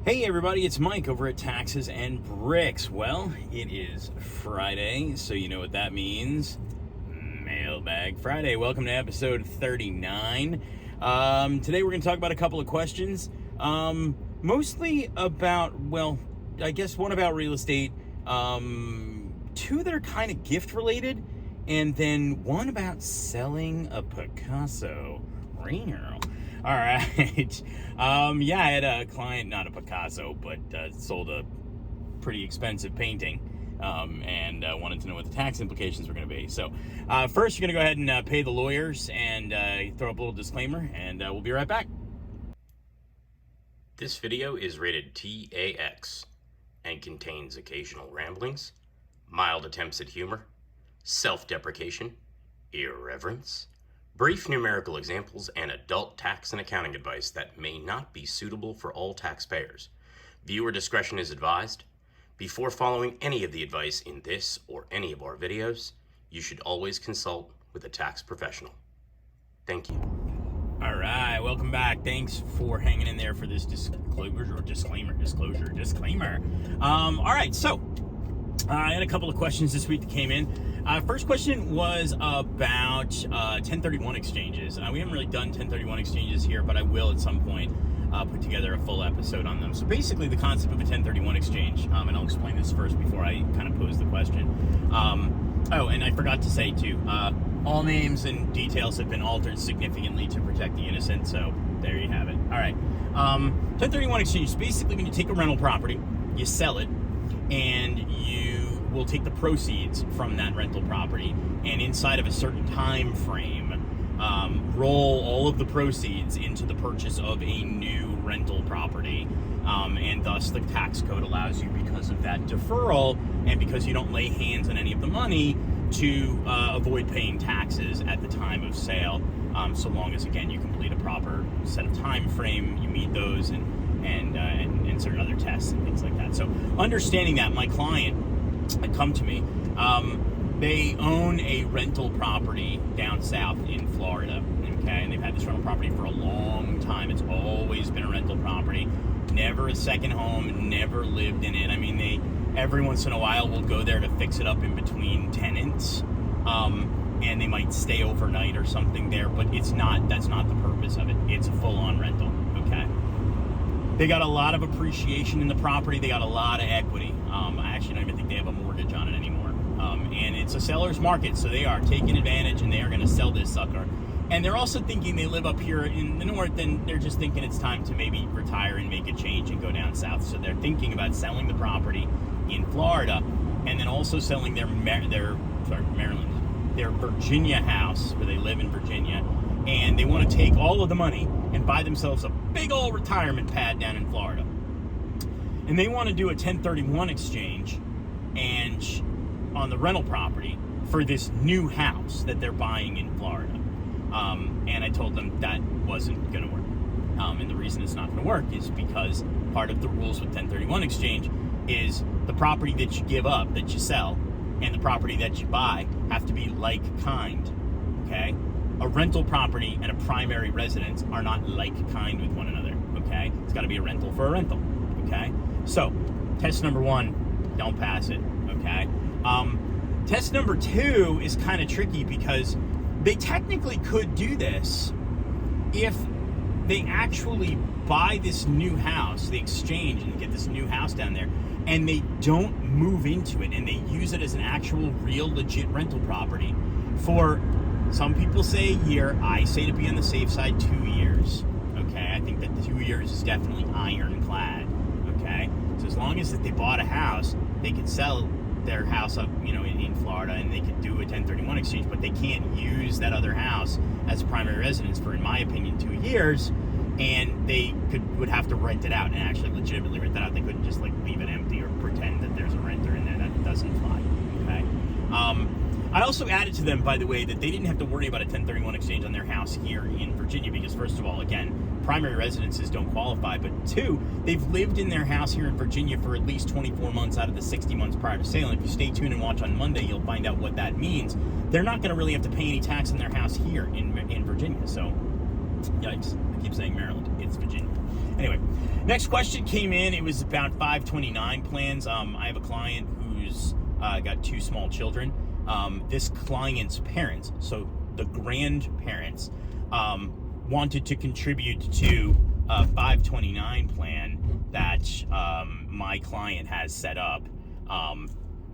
Hey everybody, it's Mike over at Taxes and Bricks. Well, it is Friday, so you know what that means. Mailbag Friday. Welcome to episode 39. Today we're going to talk about a couple of questions. Mostly about, well, I guess one about real estate, two that are kind of gift related, and then one about selling a Picasso. All right. I had a client, not a Picasso, but sold a pretty expensive painting, and wanted to know what the tax implications were going to be. So first, you're going to go ahead and pay the lawyers and throw up a little disclaimer, and we'll be right back. This video is rated TAX and contains occasional ramblings, mild attempts at humor, self-deprecation, irreverence, brief numerical examples, and adult tax and accounting advice that may not be suitable for all taxpayers. Viewer discretion is advised. Before following any of the advice in this or any of our videos, you should always consult with a tax professional. Thank you. All right, welcome back. Thanks for hanging in there for this disclosure. All right, so I had a couple of questions this week that came in. First question was about 1031 exchanges. We haven't really done 1031 exchanges here, but I will at some point put together a full episode on them. So basically the concept of a 1031 exchange, and I'll explain this first before I kind of pose the question. And I forgot to say too, all names and details have been altered significantly to protect the innocent, so there you have it. All right, 1031 exchange is basically when you take a rental property, you sell it, and you will take the proceeds from that rental property, and inside of a certain time frame, roll all of the proceeds into the purchase of a new rental property, and thus the tax code allows you, because of that deferral and because you don't lay hands on any of the money, to avoid paying taxes at the time of sale, so long as, again, you complete a proper set of time frame, you meet those, and certain other tests and things like that. So understanding that, my client had come to me. They own a rental property down south in Florida, okay? And they've had this rental property for a long time. It's always been a rental property, never a second home, never lived in it. I mean, they every once in a while will go there to fix it up in between tenants, and they might stay overnight or something there, but that's not the purpose of it. It's a full-on rental, okay? They got a lot of appreciation in the property. They got a lot of equity. I actually don't even think they have a mortgage on it anymore. And it's a seller's market, so they are taking advantage, and they are going to sell this sucker. And they're also thinking they live up here in the north, and they're just thinking it's time to maybe retire and make a change and go down south. So they're thinking about selling the property in Florida, and then also selling their Virginia house, where they live in Virginia. And they want to take all of the money and buy themselves a big old retirement pad down in Florida. And they want to do a 1031 exchange and on the rental property for this new house that they're buying in Florida. And I told them that wasn't going to work. And the reason it's not going to work is because part of the rules with 1031 exchange is the property that you give up, that you sell, and the property that you buy have to be like kind, okay? A rental property and a primary residence are not like kind with one another, okay? It's got to be a rental for a rental, okay? So, test number one, don't pass it, okay? Test number two is kind of tricky because they technically could do this if they actually buy this new house, they exchange and get this new house down there, and they don't move into it, and they use it as an actual, real, legit rental property for, some people say a year, I say to be on the safe side, 2 years, okay? I think that 2 years is definitely ironclad, okay? So as long as that they bought a house, they could sell their house up, in Florida, and they could do a 1031 exchange, but they can't use that other house as a primary residence for, in my opinion, 2 years, and they would have to rent it out and actually legitimately rent it out. They couldn't just leave it empty or pretend that there's a renter in there. That doesn't fly, okay? I also added to them, by the way, that they didn't have to worry about a 1031 exchange on their house here in Virginia because, first of all, again, primary residences don't qualify, but two, they've lived in their house here in Virginia for at least 24 months out of the 60 months prior to sale. And if you stay tuned and watch on Monday, you'll find out what that means. They're not going to really have to pay any tax on their house here in Virginia. So, yikes. I keep saying Maryland. It's Virginia. Anyway, next question came in. It was about 529 plans. I have a client who's got 2 small children. This client's parents, so the grandparents, wanted to contribute to a 529 plan that my client has set up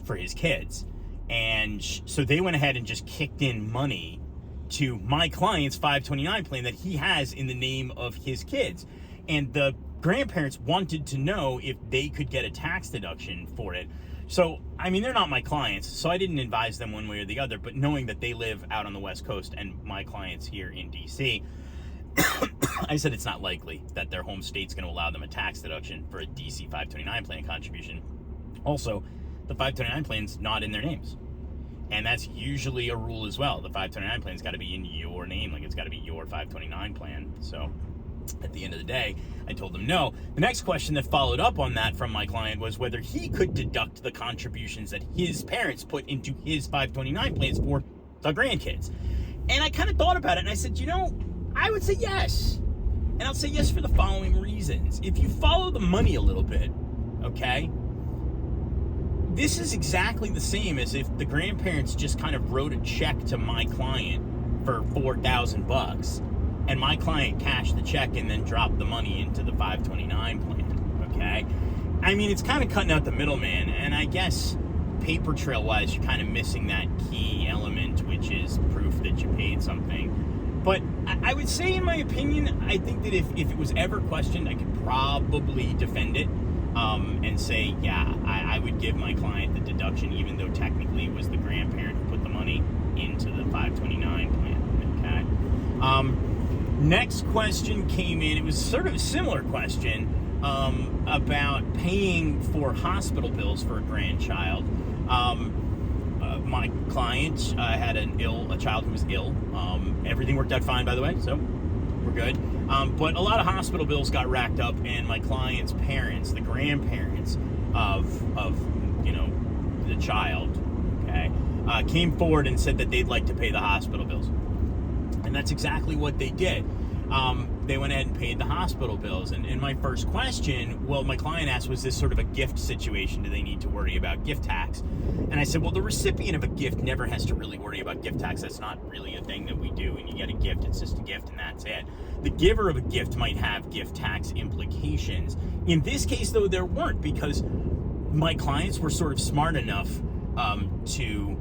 for his kids. And so they went ahead and just kicked in money to my client's 529 plan that he has in the name of his kids. And the grandparents wanted to know if they could get a tax deduction for it. So, I mean, they're not my clients, so I didn't advise them one way or the other, but knowing that they live out on the West Coast and my client's here in DC, I said it's not likely that their home state's going to allow them a tax deduction for a DC 529 plan contribution. Also, the 529 plan's not in their names. And that's usually a rule as well. The 529 plan's got to be in your name, like it's got to be your 529 plan. So at the end of the day, I told them no. The next question that followed up on that from my client was whether he could deduct the contributions that his parents put into his 529 plans for the grandkids. And I kind of thought about it, and I said, you know, I would say yes. And I'll say yes for the following reasons. If you follow the money a little bit, okay, this is exactly the same as if the grandparents just kind of wrote a check to my client for $4,000 and my client cashed the check and then dropped the money into the 529 plan, okay? I mean, it's kind of cutting out the middleman, and I guess paper trail wise, you're kind of missing that key element, which is proof that you paid something. But I would say, in my opinion, I think that if it was ever questioned, I could probably defend it. And say, yeah, I would give my client the deduction, even though technically it was the grandparent who put the money into the 529 plan, okay? Next question came in. It was sort of a similar question about paying for hospital bills for a grandchild. My client had a child who was ill. Everything worked out fine, by the way, so we're good. But a lot of hospital bills got racked up, and my client's parents, the grandparents of you know, the child, okay, came forward and said that they'd like to pay the hospital bills. And that's exactly what they did. They went ahead and paid the hospital bills. And my first question, well, my client asked, was this sort of a gift situation? Do they need to worry about gift tax? And I said, well, the recipient of a gift never has to really worry about gift tax. That's not really a thing that we do. When you get a gift, it's just a gift and that's it. The giver of a gift might have gift tax implications. In this case, though, there weren't, because my clients were sort of smart enough to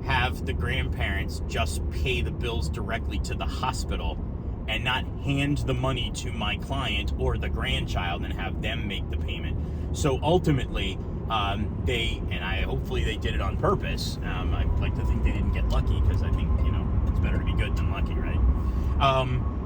have the grandparents just pay the bills directly to the hospital and not hand the money to my client or the grandchild and have them make the payment. So ultimately, hopefully they did it on purpose. I'd like to think they didn't get lucky, because I think, you know, it's better to be good than lucky, right?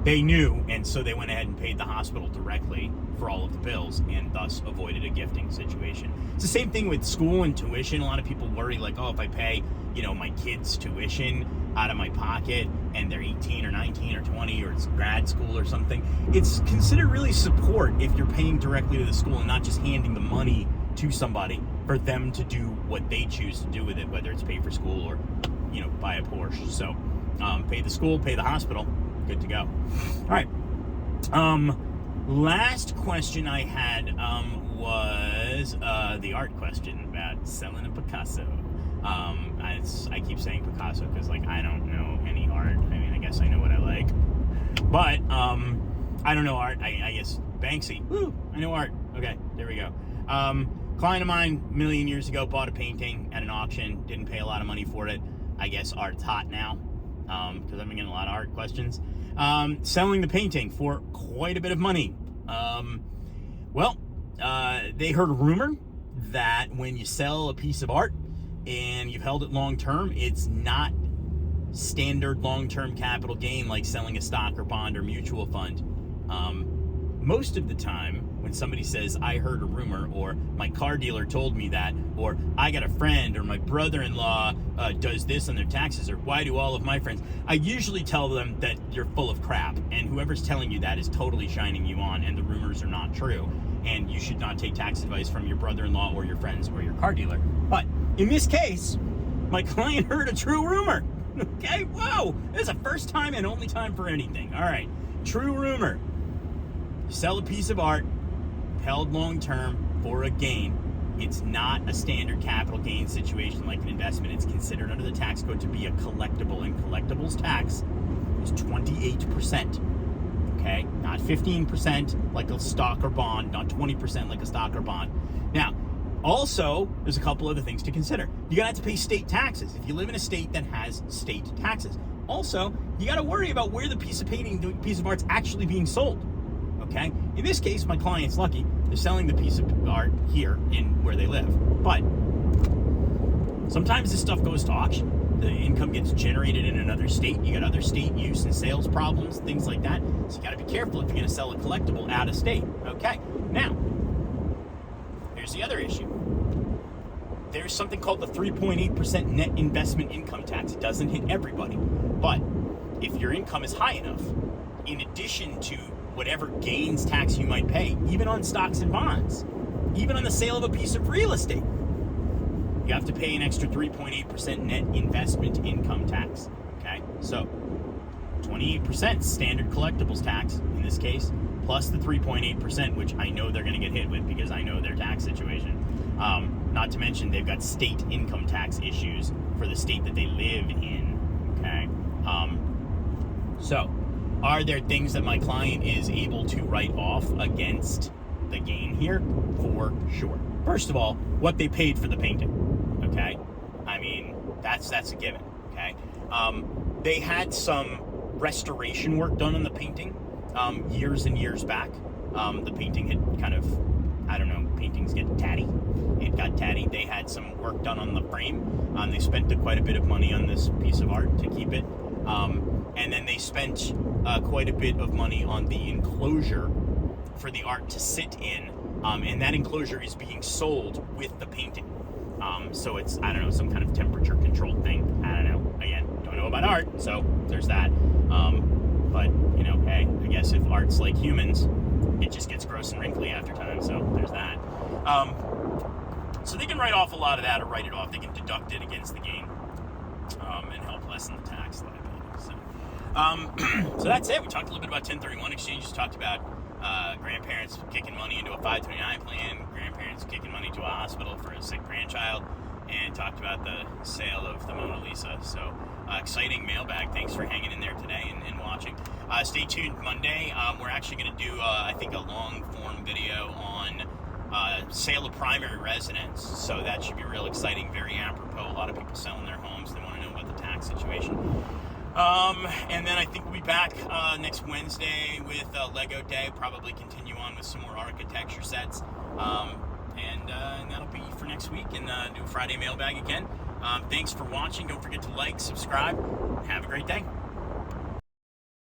They knew, and so they went ahead and paid the hospital directly for all of the bills and thus avoided a gifting situation. It's the same thing with school and tuition. A lot of people worry, like, oh, if I pay, you know, my kid's tuition out of my pocket and they're 18 or 19 or 20 or it's grad school or something, it's considered really support if you're paying directly to the school and not just handing the money to somebody for them to do what they choose to do with it, whether it's pay for school or, you know, buy a Porsche. So pay the school, pay the hospital, good to go. All right. Last question I had was the art question about selling a Picasso. I keep saying Picasso because, like, I don't know any art. I mean, I guess I know what I like, but I don't know art. I guess Banksy. Woo! I know art. Okay, there we go. Client of mine, a million years ago, bought a painting at an auction. Didn't pay a lot of money for it. I guess art's hot now, because I've been getting a lot of art questions. Selling the painting for quite a bit of money. They heard a rumor that when you sell a piece of art and you've held it long term, it's not standard long-term capital gain like selling a stock or bond or mutual fund. Most of the time when somebody says, I heard a rumor, or my car dealer told me that, or I got a friend, or my brother-in-law does this on their taxes, or why do all of my friends, I usually tell them that you're full of crap, and whoever's telling you that is totally shining you on, and the rumors are not true, and you should not take tax advice from your brother-in-law or your friends or your car dealer. But in this case, my client heard a true rumor. Okay, whoa, this is a first time and only time for anything. All right, true rumor. You sell a piece of art held long term for a gain. It's not a standard capital gain situation like an investment. It's considered under the tax code to be a collectible, and collectibles tax is 28%. Okay, not 15% like a stock or bond, not 20% like a stock or bond. Now, also, there's a couple other things to consider. You gotta have to pay state taxes if you live in a state that has state taxes. Also, you gotta worry about where the piece of painting, the piece of art's actually being sold. Okay, in this case, my client's lucky. They're selling the piece of art here in where they live. But sometimes this stuff goes to auction. The income gets generated in another state. You got other state use and sales problems, things like that. So you got to be careful if you're going to sell a collectible out of state. Okay, now, here's the other issue. There's something called the 3.8% net investment income tax. It doesn't hit everybody. But if your income is high enough, in addition to whatever gains tax you might pay, even on stocks and bonds, even on the sale of a piece of real estate, you have to pay an extra 3.8% net investment income tax. Okay, so 28% standard collectibles tax in this case, plus the 3.8%, which I know they're going to get hit with because I know their tax situation. Not to mention they've got state income tax issues for the state that they live in. Okay, so are there things that my client is able to write off against the gain here? For sure. First of all, what they paid for the painting. Okay, I mean that's a given. Okay, they had some restoration work done on the painting years and years back. The painting had kind of, I don't know, paintings get tatty. It got tatty. They had some work done on the frame. They spent quite a bit of money on this piece of art to keep it, and then they spent quite a bit of money on the enclosure for the art to sit in, and that enclosure is being sold with the painting. So it's, I don't know, some kind of temperature controlled thing. I don't know. Again, don't know about art, so there's that. But, you know, hey, I guess if art's like humans, it just gets gross and wrinkly after time, so there's that. So they can write off a lot of that, or write it off. They can deduct it against the gain and help lessen the tax liability. So that's it. We talked a little bit about 1031 exchanges, talked about grandparents kicking money into a 529 plan, grandparents kicking money to a hospital for a sick grandchild, and talked about the sale of the Mona Lisa. So exciting mailbag. Thanks for hanging in there today and watching. Stay tuned Monday. We're actually going to do, I think, a long form video on sale of primary residence. So that should be real exciting, very apropos. A lot of people selling their homes. They want to know about the tax situation. And then I think we'll be back next Wednesday with Lego Day. Probably continue on with some more architecture sets. And that'll be for next week. And do a Friday mailbag again. Thanks for watching. Don't forget to like, subscribe. Have a great day.